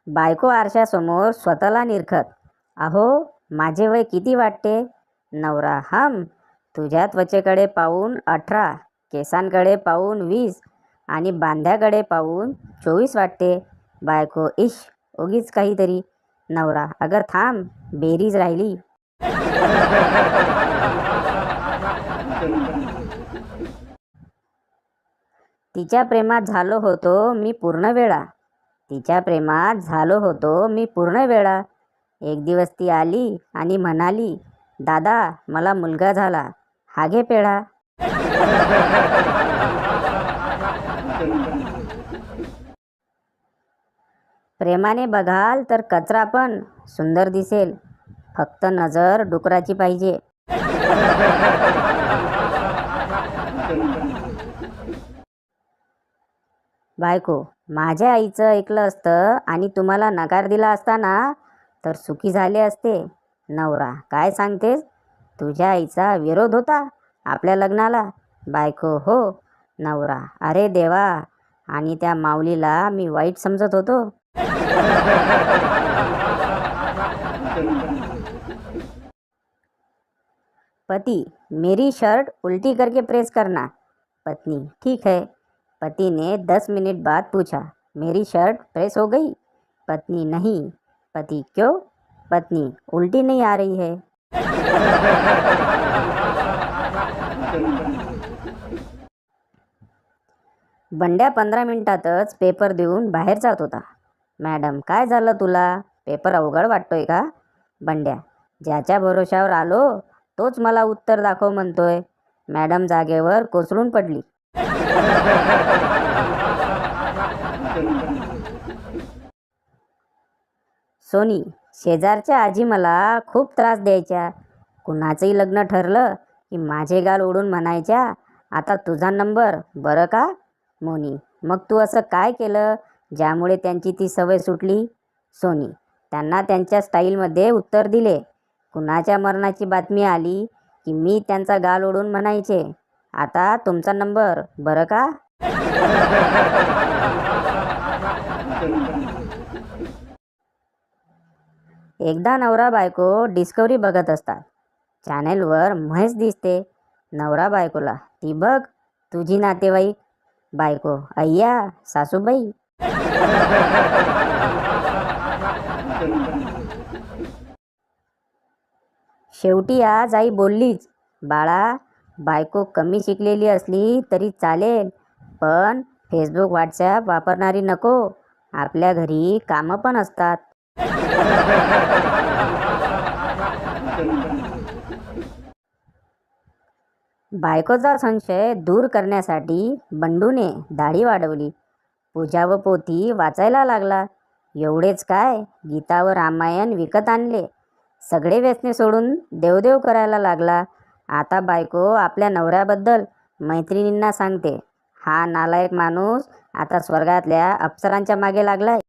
बायको आरशासमोर स्वतःला निरखत, अहो माझे वय किती वाटते? नवरा, तुझ्या त्वचेकडे पाहून 18, केसांकडे पाहून 20 आणि बांध्याकडे पाहून 24 वाटते. बायको, इश, उगीच काहीतरी. नवरा, अगर थांब, बेरीज राहिली. तिच्या प्रेमात झालो होतो मी पूर्ण वेळा. तिच्या प्रेमात झालो होतो मी पूर्ण वेळा. एक दिवस ती आली आणि म्हणाली, दादा मला मुलगा झाला, हा घे पेढा. प्रेमाने बघाल तर कचरा पण सुंदर दिसेल, फक्त नजर डुकराची पाहिजे. बायको, माझ्या आईचं ऐकलं असतं आणि तुम्हाला नकार दिला असता ना, तर सुखी झाले असते. नवरा, काय सांगतेस? तुझ्या आईचा विरोध होता आपल्या लग्नाला? बायको, हो. नवरा, अरे देवा, आणि त्या माऊलीला मी वाईट समजत होतो. पति, मेरी शर्ट उल्टी करके प्रेस करना. पत्नी, ठीक है. पति ने 10 मिनट बाद पूछा, मेरी शर्ट प्रेस हो गई? पत्नी, नहीं. पति, क्यों? पत्नी, उल्टी नहीं आ रही है. बंड्या 15 मिनिटातच पेपर देऊन बाहेर जात होता. मॅडम, काय झालं तुला? पेपर अवघड वाटतोय का? बंड्या, ज्याच्या भरोशावर आलो तोच मला उत्तर दाखव म्हणतोय. मॅडम जागेवर कोसळून पडली. सोनी, शेजारच्या आजी मला खूप त्रास द्यायच्या. कुणाचंही लग्न ठरलं की माझे गाल ओढून म्हणायच्या, आता तुझा नंबर, बरं का? मोनी, मग तू असं काय केलं ज्यामुळे त्यांची ती सवय सुटली? सोनी, त्यांना त्यांच्या स्टाईलमध्ये उत्तर दिले. कुणाच्या मरणाची बातमी आली की मी त्यांचा गाल ओढून म्हणायचे, आता तुमचा नंबर, बरं का? एकदा नवरा बायको डिस्कवरी बघत असतात. चॅनेलवर म्हैस दिसते. नवरा बायकोला, ती बघ तुझी नातेवाईक. बायको, अय्या सासूबाई. शेवटी आज आई बोललीच, बाळा, बायको कमी शिकलेली असली तरी चालेल, पण फेसबुक व्हॉट्सॲप वापरणारी नको. आपल्या घरी कामं पण असतात. बायकोचा संशय दूर करण्यासाठी बंडूने दाढी वाढवली. पूजा व पोथी वाचायला लागला. एवढेच काय, गीता व रामायण विकत आणले. सगळे व्यसने सोडून देवदेव करायला लागला. आता बायको आपल्या नवऱ्याबद्दल मैत्रिणींना सांगते, हा नालायक माणूस आता स्वर्गातल्या अप्सरांच्या मागे लागलाय.